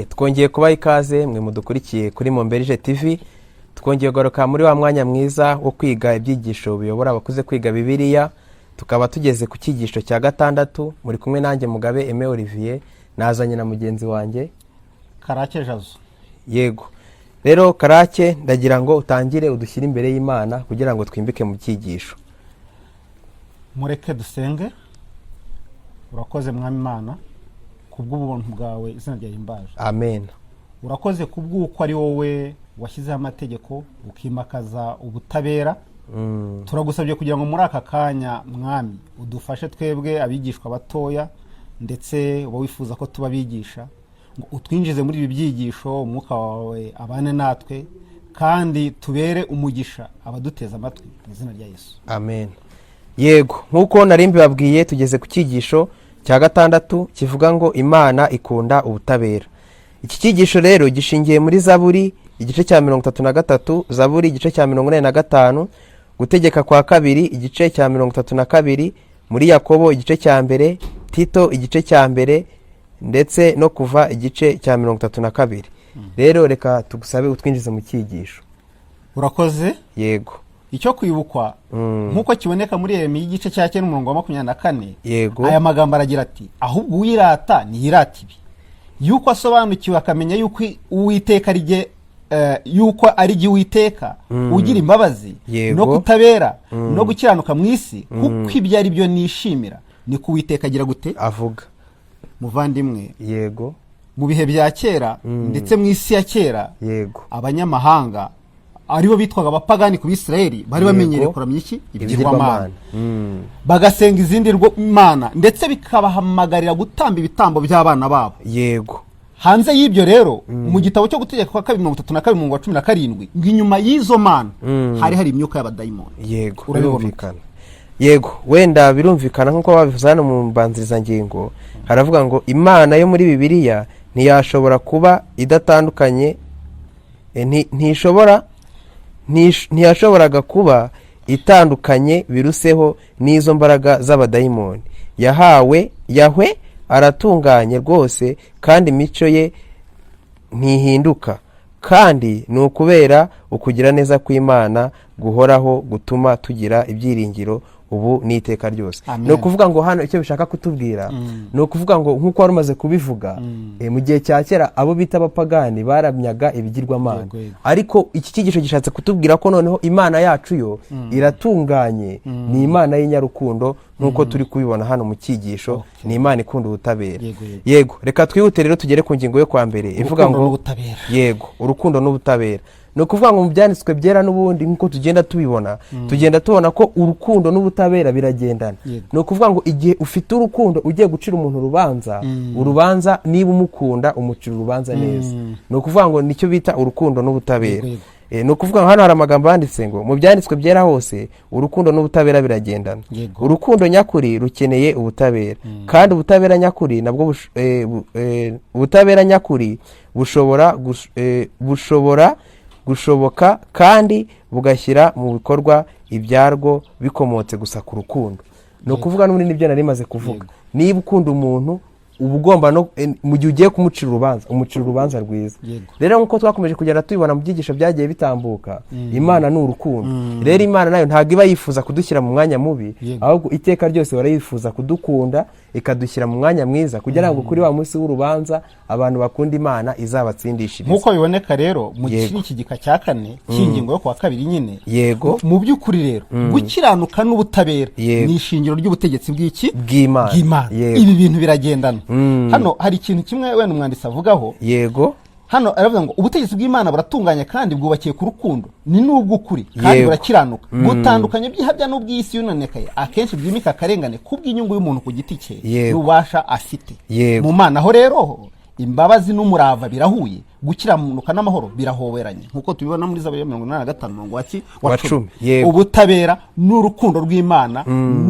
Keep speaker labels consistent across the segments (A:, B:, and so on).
A: Twongeye kubaha ikaze mwe mudukurikiye kuri Momberije TV. Twongeye kugaruka muri wa mwanya mwiza wo kwiga ibyigisho biyobora abakuze kwiga Bibiliya. Tukaba tugeze ku cyigisho cya gatandatu. Muri kumwe nanjye Mugabe Aime Olivier, nazanye na mugenzi wanjye
B: Karake Jazo.
A: Yego. Rero Karake, ndagira ngo utangire udushyire imbere y'Imana kugira ngo twimbike mu cyigisho.
B: Mureke dusenge. Urakoze mwami Imana kubw'ubuntu bwawe, izina ryawe himbaje.
A: Amen.
B: Urakoze kubw'uko ari wowe washyizeho amategeko ukimakaza ubutabera. Turagusabye kugira ngo muri aka kanya mwami udufashe twebwe abigishwa batoya ndetse uba wifuza ko tuba bigisha, ngo utwinjize muri ibi byigisho, umwuka wawe abane natwe kandi tubere umugisha abaduteza amatwi mu izina rya Yesu.
A: Amen. Yego, nkuko narimbi babwiye tugeze ku cyigisho cya gatandatu kivuga ngo Imana ikunda ubutabera. Iki cyigisho rero gishingiye muri Zaburi igice cya 33, Zaburi igice cya 45, Gutegeka kwa kabiri igice cya 32, muri Yakobo igice cya mbere, Tito igice cya mbere ndetse no Kuva igice cya 32. Rero reka tugusabe utwinjize mu cyigisho.
B: Urakoze.
A: Yego.
B: Icyo kwibukwa nkuko kiboneka muri Yeremiya igice cya 9:24.
A: Yego.
B: Aya magambo aragira ati, ahubwo uwirata niyirata ibi, yuko asobanukiwe akamenya yuko Uwiteka rige yuko ari jye Uwiteka ugira imbabazi no kutabera no gukiranuka mu isi, kuko ibyo ari byo nishimira. Ni ku Uwiteka agira gute
A: avuga.
B: Muvandimwe,
A: yego,
B: mu bihe bya kera ndetse mu isi ya kera,
A: yego,
B: abanyamahanga aribo bitwaga abapagani ku Bisirayeli bari bamenyereye kuramya iki ibigirwamana, bagasenga izindi mana ndetse bikabahamagarira gutamba ibitambo by'abana babo.
A: Yego.
B: Hanze y'ibyo rero mu gitabo cyo Gutegeka kwa 32:17 ng'inyuma y'izo mana hari imyuka y'abadayimoni.
A: Yego, urabibona. Yego, wenda birumvikana nkuko babivuze hano mu mbanziriza ngingo, haravuga ngo Imana yo muri Bibiliya ntiyashobora kuba idatandukanye, ntiyashoboraga kuba itandukanye biruseho n'izo mbaraga z'abadayimoni. Yahwe aratunganye rwose kandi imico ye ntihinduka, kandi ni ukubera ukugira neza kw'Imana guhoraho gutuma tugira ibyiringiro ubu n'iteka ryose. Ni ukuvuga ngo hano icyo bishaka kutubwira ni ukuvuga ngo nkuko wari umaze kubivuga, mu gihe cya kera abo bita abapagani baramyaga ibigirwamana, ariko iki cyigisho gishatse kutubwira ko noneho Imana yacu yo iratunganye, ni Imana y'inyarukundo nkuko turi kubibona hano mu cyigisho. Ni Imana ikunda ubutabera. Yego, reka twihute rero tugere ku ngingo yo kwa mbere ivuga ngo yego, urukundo n'ubutabera. No kuvuga ngo mu byanditswe byera n'ubundi nkuko tugenda tubibona, tugenda tubona ko urukundo n'ubutabera biragendana. No kuvuga ngo igihe ufite urukundo ugiye gucira umuntu urubanza niba umukunda umucira urubanza neza. No kuvuga ngo nicyo bita urukundo n'ubutabera. No kuvuga ngo hano hari amagambo yanditse ngo mu byanditswe byera hose urukundo n'ubutabera biragendana. Urukundo nyakuri rukeneye ubutabera, kandi ubutabera nyakuri nabwo ubutabera nyakuri bushobora gushoboka kandi bugashyira mu bikorwa ibyarwo bikomotse gusa ku rukundo. No kuvuga n'ubundi nibyo nari maze kuvuga. Niba ukunda umuntu uba ugomba no mu gihe ugiye kumucira urubanza rwiza. Rero nkuko twakomeje kugenda tubibona mu byigisho byagiye bitambuka, Imana ni urukundo. Rero Imana nayo ntabwo iba yifuza kudushyira mu mwanya mubi, ahubwo iteka ryose barayifuza kudukunda ikadushyira mu mwanya mwiza kugira ngo kuri wa munsi w'urubanza abantu bakunda Imana izabatsindishirize.
B: Nkuko biboneka rero mu iki gika cya 4 cy'ingingo yo kwa kabiri nyine.
A: Yego.
B: Mu by'ukuri rero gukiranuka n'ubutabera ni ishingiro ry'ubutegetsi bw'Imana. Ibi bintu biragendana. Hano hari ikintu kimwe wenda umwanditsi avugaho.
A: Yego.
B: Hano aravuga ngo ubutegetsi bw'Imana buratunganye kandi bwubakiye ku rukundo, ni n'ubw'ukuri kandi burakiranuka, butandukanye by'ihabya n'ubw'isi yunonekaye, akenshi byimika akarengane kubw'inyungu y'umuntu ku giti cye n'ubasha afite. Mu Mana ho rero imbabazi n'umurava birahuye, gukiranuka n'amahoro birahoberanye nkuko tubibona muri Zaburi 85:10. Ubutabera n'urukundo rw'Imana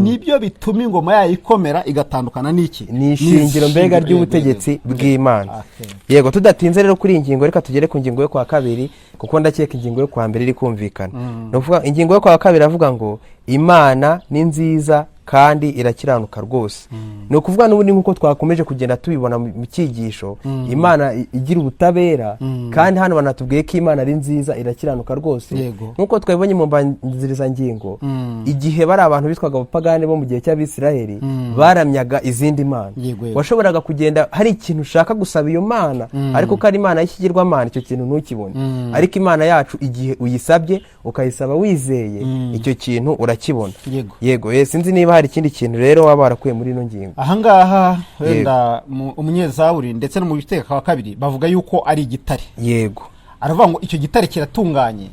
B: nibyo bituma ingoma yayo ikomera igatandukana n'iki
A: n'ishingiro mbega ry'ubutegetsi bw'Imana. Yego, tudatinze rero kuri ingingo reka tugere ku ngingo yo kwa kabiri kuko ndakeka ingingo yo kwa mbere iri kumvikana. No kuvuga ingingo yo kwa kabiri avuga ngo Imana ni nziza kandi irakiranuka rwose. Ni ukuvuga n'ubundi nk'uko twakomeje kugenda tubibona mu cyigisho, Imana igira ubutabera, kandi hano banatubwiye ko Imana ari nziza, irakiranuka rwose. Nk'uko twabibonye mu mbanzirizangingo, igihe bari abantu bitwaga abapagani bo mu gihe cy'Abisiraheli baramyaga izindi mana, washoboraga kugenda hari ikintu ushaka gusaba iyo mana, ariko ko ari Imana y'ikigirwamana, icyo kintu ntukibone. Ariko Imana yacu igihe uyisabye ukayisaba wizeye, icyo kintu urakibona. Yego, sinzi niba hari ikindi kintu rero waba warakuye muri ino ngingo.
B: Ahangaha wenda umunyezaburi ndetse no mu biteka wa kabiri bavuga yuko ari igitare.
A: Yego,
B: aravuga ngo icyo gitare kiratunganye,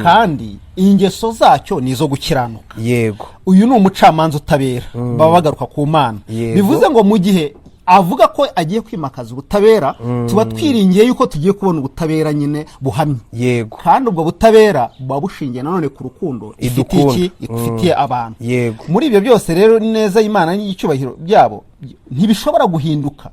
B: kandi ingeso zacyo ni izo gukiranuka.
A: Yego,
B: uyu ni umucamanza utabera, baba bagaruka ku Mana. Bivuze ngo mu gihe avuga ko agiye kwimakaza ubutabera, tuba twiringiye yuko tugiye kubona ubutabera nyine buhamye.
A: Yego,
B: kandi ubwo butabera buba bushingiye nanone ku rukundo ifitiye abantu.
A: Yego,
B: muri ibyo byose rero neza Imana n'icyubahiro byabo ntibishobora guhinduka.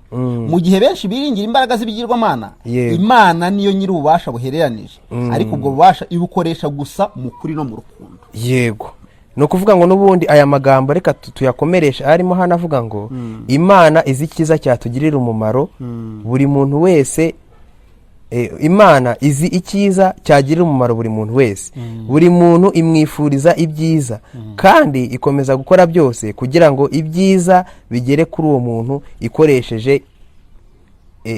B: Mu gihe benshi biringira imbaraga z'ibigirwamana, Imana niyo nyiri ububasha buhereranije, ariko ubwo bubasha ibukoresha gusa mu kuri no mu rukundo.
A: Yego, ni ukuvuga ngo n'ubundi aya magambo reka tuyakomeresha arimo hano avuga ngo Imana izi icyiza cyatugirira umumaro buri muntu wese. Imana izi icyiza cyagirira umumaro buri muntu wese, buri muntu imwifuriza ibyiza, kandi ikomeza gukora byose kugira ngo ibyiza bigere kuri uwo muntu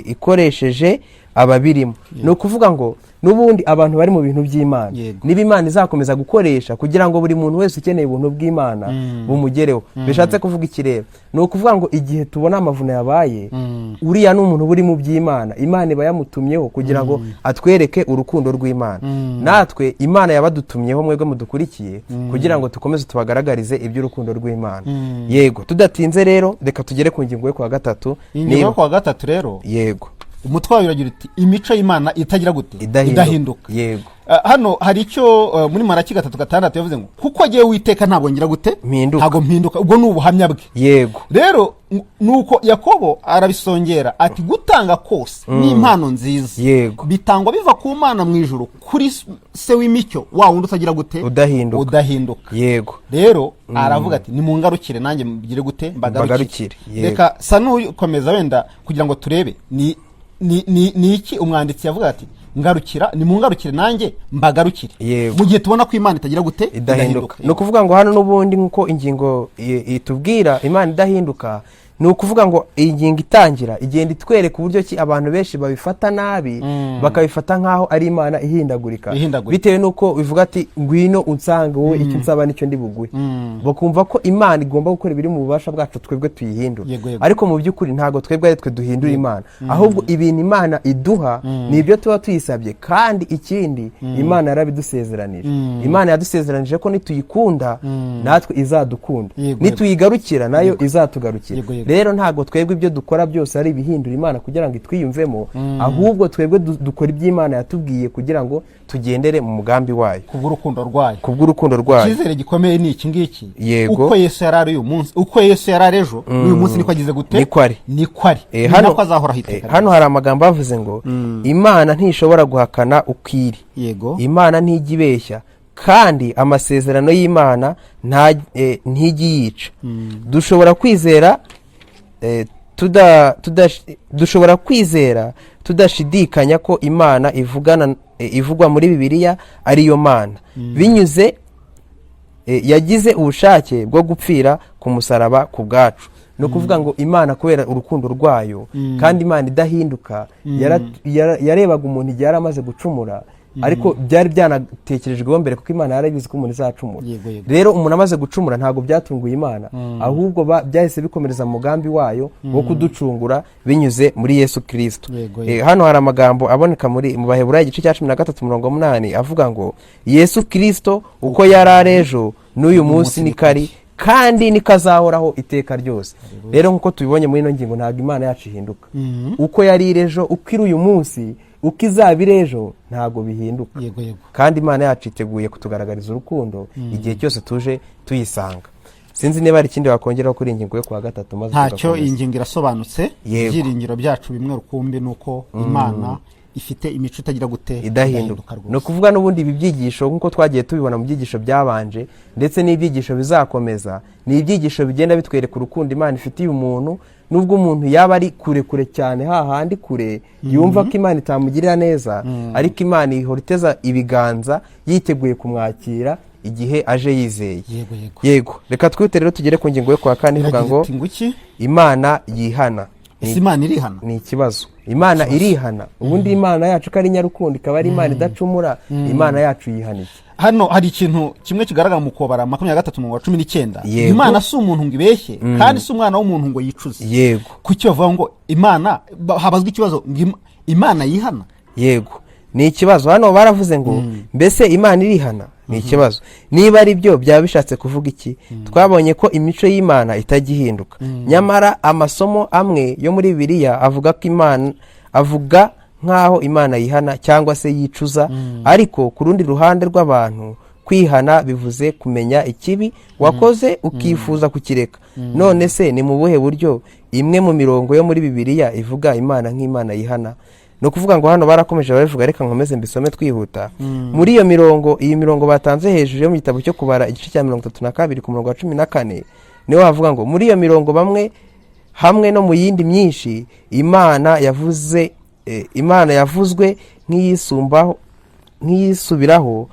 A: ikoresheje ababirimo. Ni ukuvuga ngo n'ubundi abantu bari mu bintu by'Imana, niba Imana izakomeza gukoresha kugira ngo buri muntu wese ukeneye ubuntu bw'Imana bumugereho. Bishatse kuvuga ikirere, ni ukuvuga ngo igihe tubona amavuna yabaye, uriya ni umuntu buri mu by'Imana, Imana iba yamutumyeho kugira ngo atwereke urukundo rw'Imana. Natwe Imana yabadutumyeho, mwebwe mudukurikiye, kugira ngo tukomeze tubagaragarize iby'urukundo rw'Imana. Yego, tudatinze rero reka tugere ku ngingo yo kwa gatatu.
B: Ingingo yo kwa gatatu rero,
A: yego,
B: umutwe wawe uragira uti imico y'Imana itagira gute? Idahinduka.
A: Yego,
B: hano hari icyo muri Malaki 3:6 yavuze ngo kuko agiye Uwiteka ntabwo ngira gute? Ntabwo mpinduka. Ubwo ni ubuhamya bwe.
A: Yego,
B: rero nuko Yakobo arabisongera ati gutanga kose n'impano nziza bitangwa biva ku Mana mu ijuru kuri se w'imicyo wa wundi utagira gute? Udahinduka. Yego, rero aravuga ati nimungarukire nanjye mbigire gute? Mbagarukire. Reka sa n'ukomeza wenda kugira ngo turebe ni iki umwanditsi yavuga ati ngarukira, nimungarukire nanjye mbagarukire. Mu gihe tubona ko Imana itagira gute? Idahinduka.
A: No kuvuga ngo hano n'ubundi nkuko ingingo itubwira Imana idahinduka, ni ukuvuga ngo iyi ngingo itangira igenda itwereka uburyo ki abantu benshi babifata nabi, bakabifata nk'aho ari Imana ihindagurika, bitewe n'uko bivuga ati ngwino unsange wowe icyo nsaba nicyo ndi buguhe. Bakumva ko Imana igomba gukora ibiri mu bubasha bwacu twebwe tuyihindura, ariko mu by'ukuri ntabwo twebwe ari twe duhindura Imana, ahubwo ibintu Imana iduha ni ibyo tuba tuyisabye. Kandi ikindi Imana yarabidusezeranije. Imana yadusezeranije ko nituyikunda natwe izadukunda, nituyigarukira nayo izatugarukira. Rero ntago twebwe ibyo dukora byose ari ibihindura Imana kugira ngo itwiyumvemo, ahubwo twebwe dukora iby'Imana yatubwiye kugira ngo tugendere mu mugambi wayo kubw'urukundo rwayo.
B: Icyizere gikomeye ni iki ngiki.
A: Yego,
B: uko Yesu yarari uyu munsi, uko Yesu yarari ejo, uyu munsi niko agize gute? Niko ari. Nako azahora hiteka.
A: Hano hari amagambo avuze ngo Imana ntishobora guhakana ukwiri.
B: Yego,
A: Imana ntijya ibeshya, kandi amasezerano y'Imana ntijya yica. Dushobora kwizera dushobora kwizera tudashidikanya ko Imana ivugwa muri Bibiliya ariyo Mana, binyuze yagize ubushake bwo gupfira ku musaraba ku bwacu. No kuvuga ngo Imana kubera urukundo rwayo, kandi Imana idahinduka, yarebaga umuntu igihe yaramaze gucumura, ariko byari byanatekerejweho mbere kuko Imana yarabizi ko umuntu izacumura. Rero umuntu amaze gucumura ntabwo byatunguye Imana, ahubwo byahise bikomereza mu mugambi wayo wo kuducungura binyuze muri Yesu Kristo. Hano hari amagambo aboneka mu Baheburayo igice cya 13:8 avuga ngo Yesu Kristo uko yari ari ejo n'uyu munsi ni kari, kandi nikazahoraho iteka ryose. Rero nkuko tubibonye muri ino ngingo, ntabwo Imana yacu ihinduka. Uko yari ejo, uko iri uyu munsi, uko izabira ejo, ntabwo bihinduka. Kandi Imana yacu iteguye kutugaragariza urukundo igihe cyose tuje tuyisanga. Sinzi niba hari ikindi wakongeraho kuri ingingo yo kwa gatatu.
B: Ntacyo, iyi ngingo irasobanutse. Ibyiringiro byacu bimwe rukumbi nuko Imana ifite imico itagira gute
A: idahinduka.
B: rwose.
A: Ni ukuvuga n'ubundi ibi byigisho nk'uko twagiye tubibona mu byigisho byabanje ndetse n'ibyigisho bizakomeza, ni ibyigisho bigenda bitwereka urukundo Imana ifitiye umuntu, nubwo umuntu yaba ari kure cyane, hahandi kure yumva ko Imana itamugirira neza, ariko Imana ihora iteza ibiganza yiteguye kumwakira igihe aje yizeye. Yego, reka twite rero tugere ku ngingo yo kwa kane ivuga ngo Imana yihana.
B: Imana irihana
A: ni ikibazo. Imana irihana. Ubundi Imana yacu ko ari nyarukundo, ikaba ari Imana idacumura, Imana yacu yihanike.
B: Hano hari ikintu kimwe kigaragara mu Kubara 23:19. Imana si umuntu ngo ibeshye, kandi si umwana w'umuntu ngo yicuze.
A: Yego.
B: Kuki bavuga ngo Imana, habazwa ikibazo ngo Imana yihana?
A: Yego, ni ikibazo. Hano baravuze ngo mbese Imana irihana? Ni ikibazo. Niba ari byo byaba bishatse kuvuga iki? Twabonye ko imico y'Imana itagihinduka. Nyamara amasomo amwe yo muri Bibiliya avuga ko Imana avuga nkaho Imana yihana cyangwa se yicuza, ariko ku rundi ruhande rw'abantu kwihana bivuze kumenya ikibi wakoze ukifuza kukireka. None se ni mu buhe buryo imwe mu mirongo yo muri Bibiliya ivuga Imana nk'Imana yihana? No kuvuga ngo hano barakomeje baravuga, reka nkomeze mbisome twihuta. Muri iyo mirongo, iyi mirongo batanze hejuru yo mu gitabo cyo Kubara igice cya 32 ku murongo wa 14, niho havuga ngo muri iyo mirongo bamwe hamwe no mu yindi myinshi Imana yavuzwe nk'iyisubiraho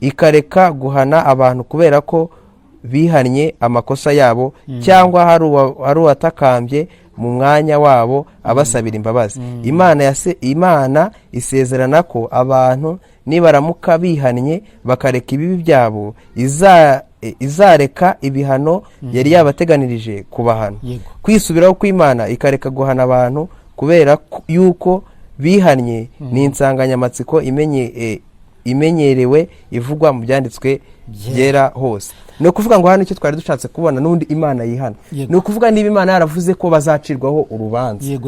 A: ikareka guhana abantu kubera ko bihannye amakosa yabo, cyangwa hari uwatakambye mu mwanya wabo abasabira imbabazi. Imana isezerana ko abantu nibaramuka bihannye bakareka ibibi byabo, izareka ibihano yari yabateganirije kubahana. Kwisubiraho kw'Imana ikareka guhana abantu kubera yuko bihannye ni insanganyamatsiko imenyerewe ivugwa mu byanditswe byera hose. Ni ukuvuga ngo hano icyo twari dushatse kubona n'undi Imana yihana. Ni ukuvuga niba Imana yaravuze ko bazacirwaho urubanza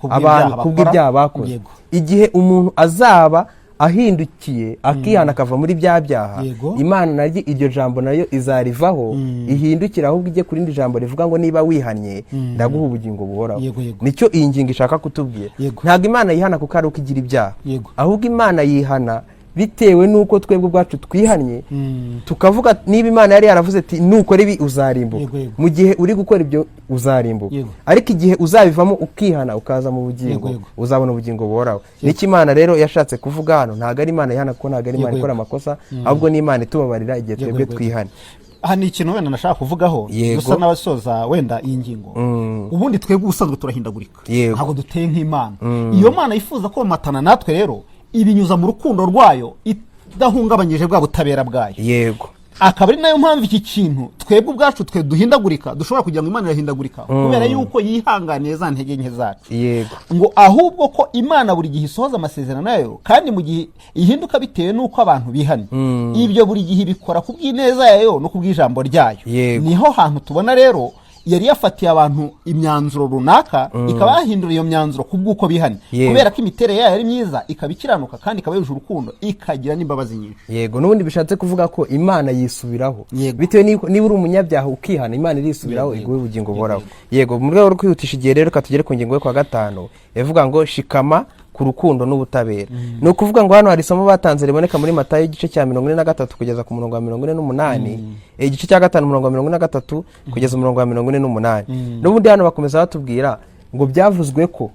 A: abantu kubw'ibyaha bakoze, igihe umuntu azaba ahindukiye akihana akava muri bya byaha, Imana nayo iryo jambo nayo izarivaho ihindukira ahubwo ijye kuri indi jambo rivuga ngo niba wihannye ndaguha ubugingo buhoraho. Nicyo iyi ngingo ishaka kutubwira. Ntabwo Imana yihana kuko ari uko igira ibyaha, ahubwo Imana yihana bitewe nuko twebwe ubwacu twihannye, tukavuga niba Imana yari yaravuze ati nukora ibi uzarimbuka, mu gihe uri gukora ibyo uzarimbuka, ariko igihe uzabivamo ukihana ukaza mu bugingo uzabona ubugingo buhoraho. Niki Imana rero yashatse kuvuga hano, ntago ari Imana yihana kuko ntago ari Imana ikora amakosa, ahubwo ni Imana itubabarira igihe twebwe twihana.
B: Aha ni ikintu wenda nashaka kuvugaho gusa n'abasoza wenda iyi ngingo. Ubundi twebwe ubusanzwe turahindagurika, ntabwo duteye nk'Imana. Iyo Mana yifuza ko matana natwe rero ibinyuza mu rukundo rwayo idahungabanyije bwa butabera bwayo.
A: Yego.
B: Akaba ari nayo mpamvu iki kintu twebwe ubwacu twe duhindagurika dushobora kugira ngo Imana irahindagurika kubera yuko yihanganiye za ntege nke zacu.
A: Yego.
B: Ngo ahubwo ko Imana buri gihe isohoza amasezerano yayo, kandi mu gihe ihinduka bitewe nuko abantu bihannye, ibyo buri gihe bikora ku bw'ineza yayo no ku bw'ijambo ryayo. Niho hantu tubona rero yari yafatiye abantu imyanzuro runaka, ikaba yahindura iyo myanzuro kubw'uko bihannye, kubera ko imiterere yayo ari myiza, ikaba ikiranuka kandi ikaba yuje urukundo, ikagira n'imbabazi nyinshi.
A: Yego, n'ubundi bishatse kuvuga ko Imana yisubiraho bitewe niba uri umunyabyaha ukihana, Imana irisubiraho iguhe ubugingo buhoraho. Yego, mu rwego rwo kwihutisha igihe rero katugere ku ngingo yo kwa 5 yavuga ngo shikama ku rukundo n'ubutabera. Ni ukuvuga ngo hano hari isomo batanze riboneka muri Matayo igice cya 43 kugeza ku murongo wa 48, igice cya 5 umurongo wa 43 kugeza umurongo wa 48. N'ubundi hano bakomeza batubwira ngo byavuzwe ko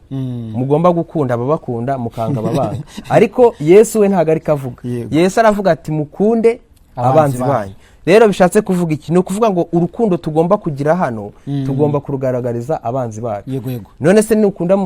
A: mugomba gukunda ababakunda mukanga ababanga, ariko Yesu we ntago ari kavuga. Yesu aravuga ati mukunde abanzi banyu. Rero bishatse kuvuga iki? Ni ukuvuga ngo urukundo tugomba kugira hano tugomba kurugaragariza abanzi bacu. None se nukunda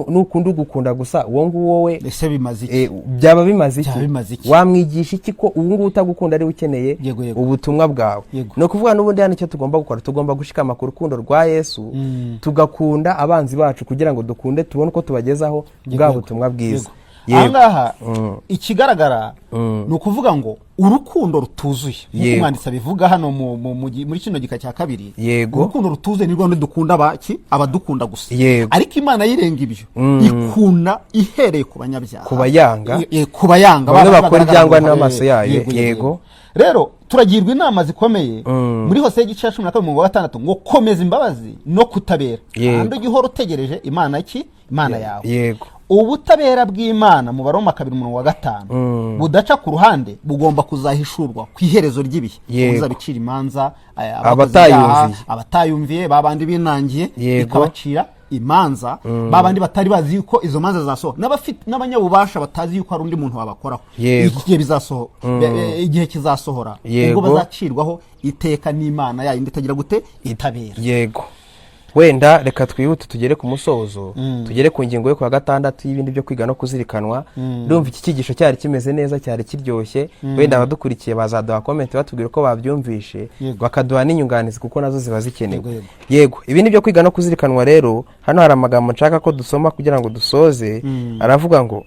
A: gukunda gusa uwo nguwo we
B: ese bimaze iki?
A: Byaba bimaze iki? Wamwigisha iki ko ubu ngubu utagukunda ari ukeneye ubutumwa bwawe? Ni ukuvuga n'ubundi hano icyo tugomba gukora, tugomba gushikama ku rukundo rwa Yesu, tugakunda abanzi bacu kugira ngo dukunde tubone uko tubagezaho bwa butumwa bwiza.
B: Ahangaha ikigaragara ni ukuvuga ngo urukundo rutuzuye, nk'uko umwanditsi abivuga hano muri kino gika cya 2, urukundo rutuzuye ni rwo dukunda abadukunda gusa. Ariko Imana yirenga ibyo, ikunda ihereye ku banyabyaha, ku bayanga
A: bamwe bakora ibyangwa n'amaso yayo. Yego.
B: Rero turagirwa inama zikomeye muri Hose igice cya 12 ngo komeza imbabazi no kutabera, kandi ugihora utegereje Imana Imana yawe. ubutabera bw'Imana mu Baroma 2:5 budaca ku ruhande bugomba kuzahishurwa ku iherezo ry'ibihe, uzabicira imanza abatayumviye babandi binangiye, ikabacira imanza babandi batari bazi yuko izo manza zasohora, n'abanyabubasha batazi yuko hari undi muntu wabakoraho. Igihe bizasohora, igihe kizasohora ubwo bazacirwaho iteka n'Imana yayindi itagira gute itabera.
A: Yego, wenda reka twihute tugere ku musozo, tugere ku ngingo yo kwa 6 y'ibindi byo kwiga no kuzirikanwa. Ndumva iki kigisho cyari kimeze neza, cyari kiryoshye. Wenda abadukurikiye bazaduha comment batubwira ko babyumvishe, bakaduha n'inyunganizi kuko nazo ziba zikenewe. Yego, ibindi byo kwiga no kuzirikanwa rero, hano hari amagambo nshaka ko dusoma kugira ngo dusoze. Aravuga ngo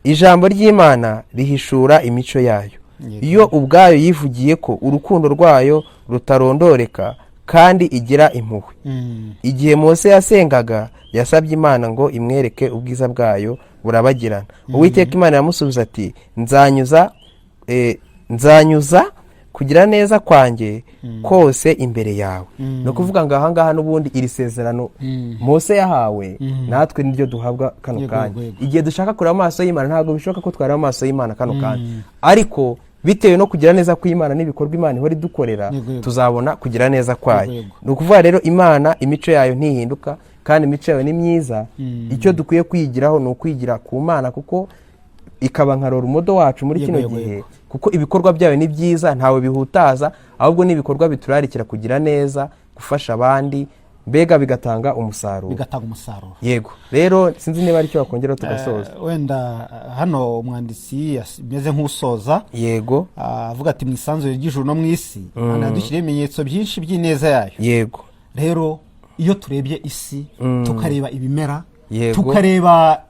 A: ijambo ry'Imana rihishura imico yayo, iyo ubwayo yivugiye ko urukundo rwayo rutarondoreka kandi igira impuhwe. Igihe Mose yasengaga yasabye Imana ngo imwereke ubwiza bwayo burabagirana. Uwiteka Imana yamusubiza ati nzanyuza kugira neza kwanjye kose imbere yawe. No kuvuga ngo ahangaha n'ubundi iri sezerano Mose yahawe natwe niryo duhabwa kano kanya. Igihe dushaka kureba amaso y'Imana ntabwo bishoboka ko twareba amaso y'Imana kano kanya, ariko bitewe no kugira neza kw'Imana n'ibikorwa Imana ihora idukorera tuzabona kugira neza kwayo. Ni ukuvuga rero Imana imico yayo ntihinduka kandi imico yayo ni myiza. Icyo dukwiye kwigiraho ni ukwigira ku Mana, kuko ikaba nka roromodo wacu muri kino gihe, kuko ibikorwa byayo ni byiza, ntawe bihutaza, ahubwo n'ibikorwa biturarikira kugira neza, gufasha abandi, mbega bigatanga umusaruro. Yego, rero sinzi niba ari cyo wakongera tugasoza.
B: Wenda hano umwanditsi yameze nk'usoza.
A: Yego,
B: avuga ati mwisanzure ry'ijuru no mwisi anadushyire ibimenyetso byinshi by'ineza yayo.
A: Yego,
B: rero iyo turebye isi tukareba ibimera, tukareba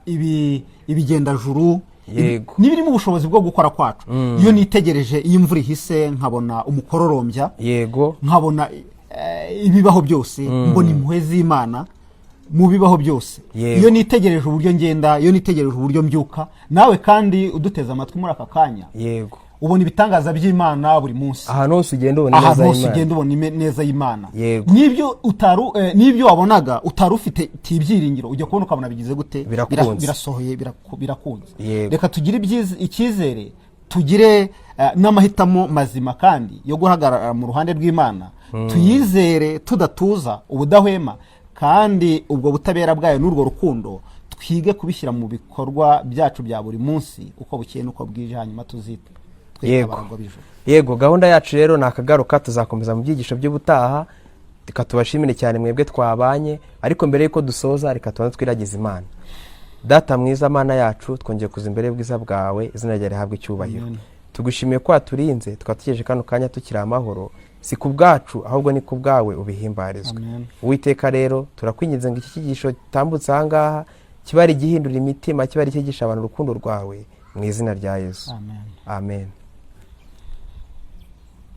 B: ibigendajuru n'ibiri mu bushobozi bwo gukora kwacu, iyo nitegereje iyo imvura ihise nkabona umukororombya, nkabona ibibaho byose, mbona impuhwe z'Imana mu bibaho byose. Iyo nitegereje uburyo ngenda, iyo nitegereje uburyo mbyuka, nawe kandi uduteze amatwi muri aka kanya, ubona ibitangaza by'Imana buri munsi.
A: Ahantu hose ugenda ubona
B: neza y'Imana. N'ibyo wabonaga utari ufite ibyiringiro, ujya kubona ukabona bigize gute, birasohoye, birakunze. Reka tugire icyizere, tugire n'amahitamo mazima kandi yo guhagarara mu ruhande rw'Imana, tuyizere tudatuza, ubudahwema, kandi ubwo butabera bwayo n'urwo rukundo twige kubishyira mu bikorwa byacu bya buri munsi uko bukeye n'uko bwije, hanyuma tuzite.
A: Yego, gahunda yacu rero nakagaruka, tuzakomeza mu byigisho by'ubutaha. Reka tubashimire cyane mwebwe twabanye, ariko mbere yuko dusoza reka tubanze twiragize Imana. Data mwiza, Mana yacu, twongeye kuza imbere y'ubwiza bwawe, izina ryawe rihabwe icyubahiro. Tugushimiye ko waturinze twatugejeje kano kanya tukiri amahoro, si ku bwacu ahubwo ni ku bwawe ubihimbarizwe. Uwiteka rero turakwinginze ngo iki cyigisho gitambutse ahangaha kiba ari igihindura imitima, kiba ari icyigisha abantu urukundo rwawe, mu izina rya Yesu. Amen.